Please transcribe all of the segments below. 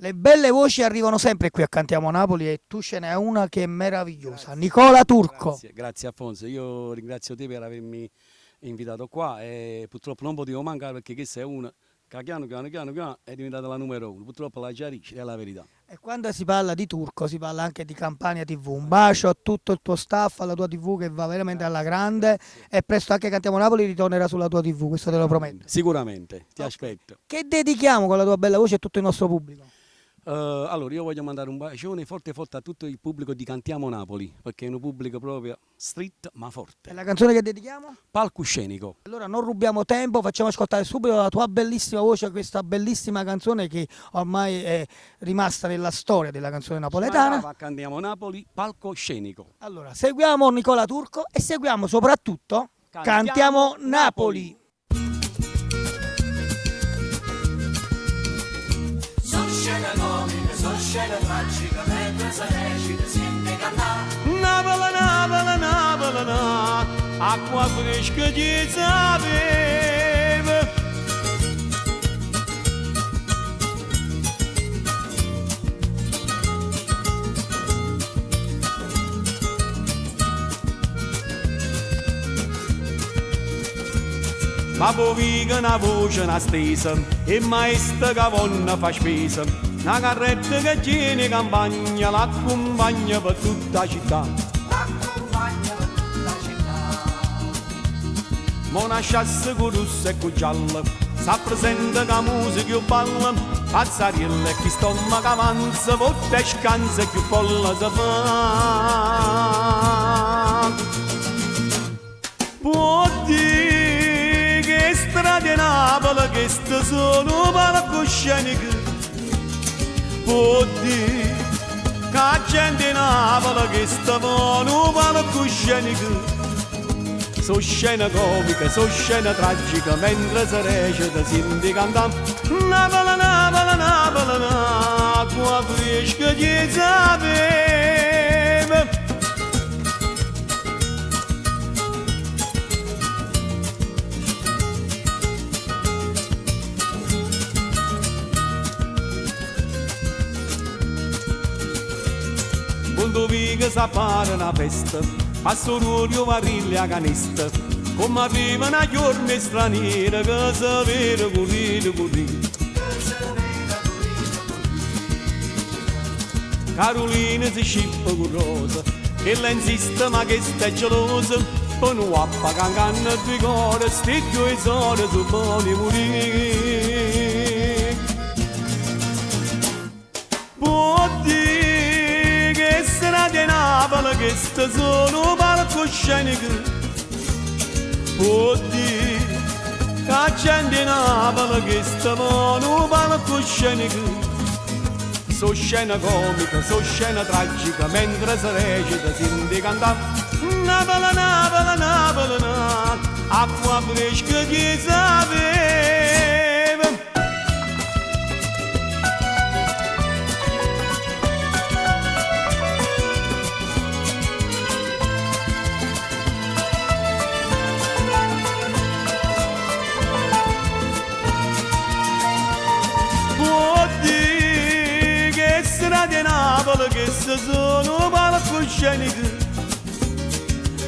Le belle voci arrivano sempre qui a Cantiamo Napoli e tu ce n'è una che è meravigliosa. Grazie. Nicola Turco. Grazie Alfonso, io ringrazio te per avermi invitato qua e purtroppo non potevo mancare perché questa è una che piano è diventata la numero uno. Purtroppo la chiarisce, è la verità. E quando si parla di Turco si parla anche di Campania TV. Un bacio a tutto il tuo staff, alla tua TV che va veramente alla grande e presto anche Cantiamo Napoli ritornerà sulla tua TV, questo te lo prometto. Sicuramente, ti aspetto. Che dedichiamo con la tua bella voce a tutto il nostro pubblico? Allora io voglio mandare un bacione forte a tutto il pubblico di Cantiamo Napoli, perché è un pubblico proprio street ma forte. E la canzone che dedichiamo? Palcoscenico. Allora non rubiamo tempo, facciamo ascoltare subito la tua bellissima voce, questa bellissima canzone che ormai è rimasta nella storia della canzone napoletana. Cantiamo Napoli, Palcoscenico. Allora seguiamo Nicola Turco e seguiamo soprattutto Cantiamo Napoli. Sono scena tragica mentre si recita sente cantare Napoli, Napoli, acqua fresca di sapeva. Ma poi che una voce una stesa e maestra che vonna fa spesa. Una carretta che tiene campagna l'accompagna per tutta la città. l'accompagna per tutta la città. Ma una sciassa con rossa e con gialla s'appresenta che musica più balla. Pazzariella e chi stomaco avanza votta e scansa più folla si fa. Può dire che strade Napoli queste sono palcosceniche. Può dire che la gente in Napoli che stavano palcosceniche. So scena comica, so scena tragica, mentre si recita si canta Napoli, Napoli, Napoli, acqua fresca di sapeva. Quando vi che s'appare una festa, passo l'olio varilli a canista, come arrivano a giorni straniere che si vede currire. Carolina si scippa con rosa, che lei insiste ma che sta gelosa, poi non appa cancanna due cuore, sti due sole su buoni morire. Può dire che strade Napoli che sono palcosceniche. Può dire che la gente in Napoli che stavano palcosceniche. So scena comica, so scena tragica, mentre si recita si canta Napoli, Napoli, Napoli, acqua fresca di sapeva. Di Napoli che sono palcosceniche.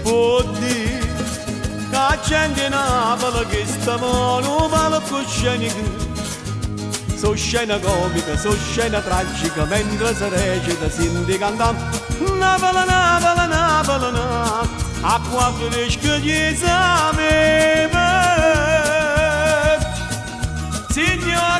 Può dire che la gente in Napoli che stavano palcosceniche. So scena comica, so scena tragica, mentre si recita si canta Napoli, Napoli, Napoli, acqua fresca di sapeva. Signore